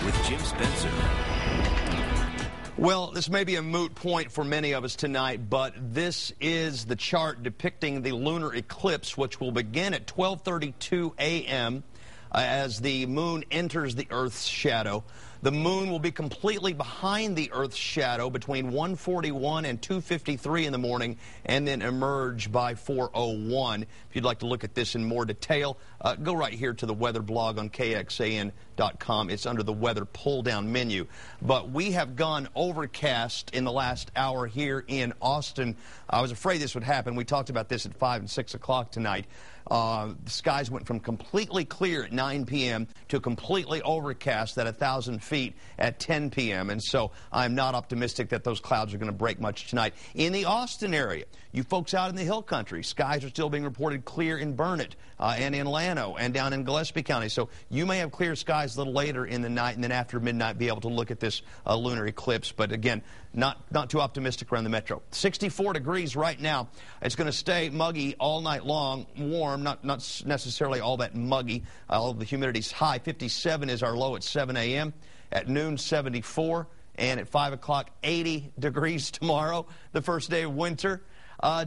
with Jim Spencer. Well, this may be a moot point for many of us tonight, but this is the chart depicting the lunar eclipse, which will begin at 12:32 a.m. As the moon enters the Earth's shadow. The moon will be completely behind the Earth's shadow between 1:41 and 2:53 in the morning, and then emerge by 4:01. If you'd like to look at this in more detail, go right here to the weather blog on KXAN.com. It's under the weather pull-down menu. But we have gone overcast in the last hour here in Austin. I was afraid this would happen. We talked about this at 5 and 6 o'clock tonight. The skies went from completely clear at 9 p.m. to completely overcast at 1,000 feet at 10 p.m. And so I'm not optimistic that those clouds are going to break much tonight. In the Austin area, you folks out in the hill country, skies are still being reported clear in Burnett and in Llano and down in Gillespie County. So you may have clear skies a little later in the night, and then after midnight be able to look at this lunar eclipse. But again, not too optimistic around the metro. 64 degrees right now. It's going to stay muggy all night long, warm, not necessarily all that muggy. All of the humidity's high. 57 is our low at 7 a.m. At noon, 74. And at 5 o'clock, 80 degrees tomorrow, the first day of winter.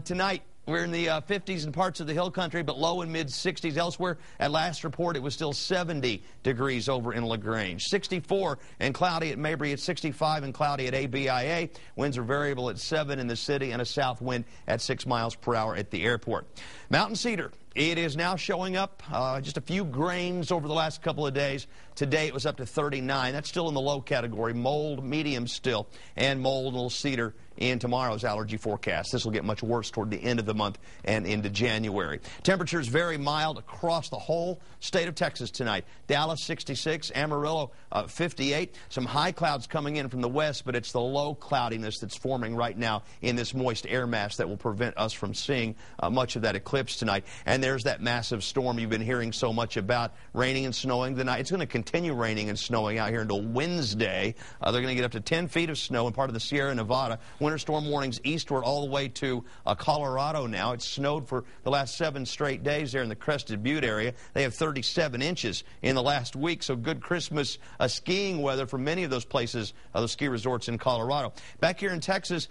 Tonight, we're in the 50s in parts of the hill country, but low and mid-60s elsewhere. At last report, it was still 70 degrees over in LaGrange. 64 and cloudy at Mabry, at 65 and cloudy at ABIA. Winds are variable at 7 in the city, and a south wind at 6 miles per hour at the airport. Mountain Cedar, it is now showing up just a few grains over the last couple of days. Today it was up to 39. That's still in the low category. Mold, medium still, and mold and little cedar in tomorrow's allergy forecast. This will get much worse toward the end of the month and into January. Temperatures very mild across the whole state of Texas tonight. Dallas 66, Amarillo 58. Some high clouds coming in from the west, but it's the low cloudiness that's forming right now in this moist air mass that will prevent us from seeing much of that eclipse tonight. And there's that massive storm you've been hearing so much about, raining and snowing tonight. It's going to continue raining and snowing out here until Wednesday. They're going to get up to 10 feet of snow in part of the Sierra Nevada. Winter storm warnings eastward all the way to Colorado now. It's snowed for the last 7 straight days there in the Crested Butte area. They have 37 inches in the last week, so good Christmas skiing weather for many of those places, those ski resorts in Colorado. Back here in Texas,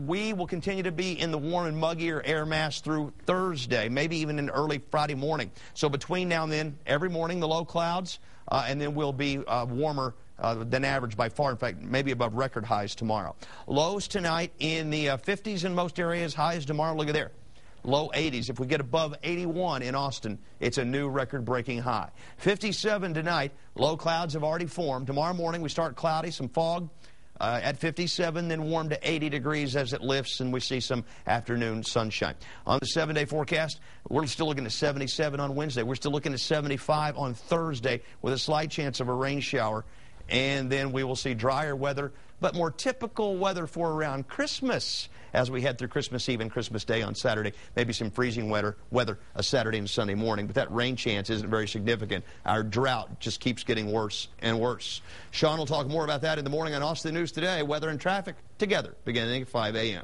we will continue to be in the warm and muggier air mass through Thursday, maybe even in early Friday morning. So between now and then, every morning the low clouds, and then we'll be warmer than average by far. In fact, maybe above record highs tomorrow. Lows tonight in the 50s in most areas. Highs tomorrow, look at there, low 80s. If we get above 81 in Austin, it's a new record-breaking high. 57 tonight. Low clouds have already formed. Tomorrow morning we start cloudy, some fog. At 57, then warm to 80 degrees as it lifts, and we see some afternoon sunshine. On the 7-day forecast, we're still looking at 77 on Wednesday. We're still looking at 75 on Thursday with a slight chance of a rain shower. And then we will see drier weather, but more typical weather for around Christmas as we head through Christmas Eve and Christmas Day on Saturday. Maybe some freezing weather a Saturday and Sunday morning, but that rain chance isn't very significant. Our drought just keeps getting worse and worse. Sean will talk more about that in the morning on Austin News Today. Weather and traffic together beginning at 5 a.m.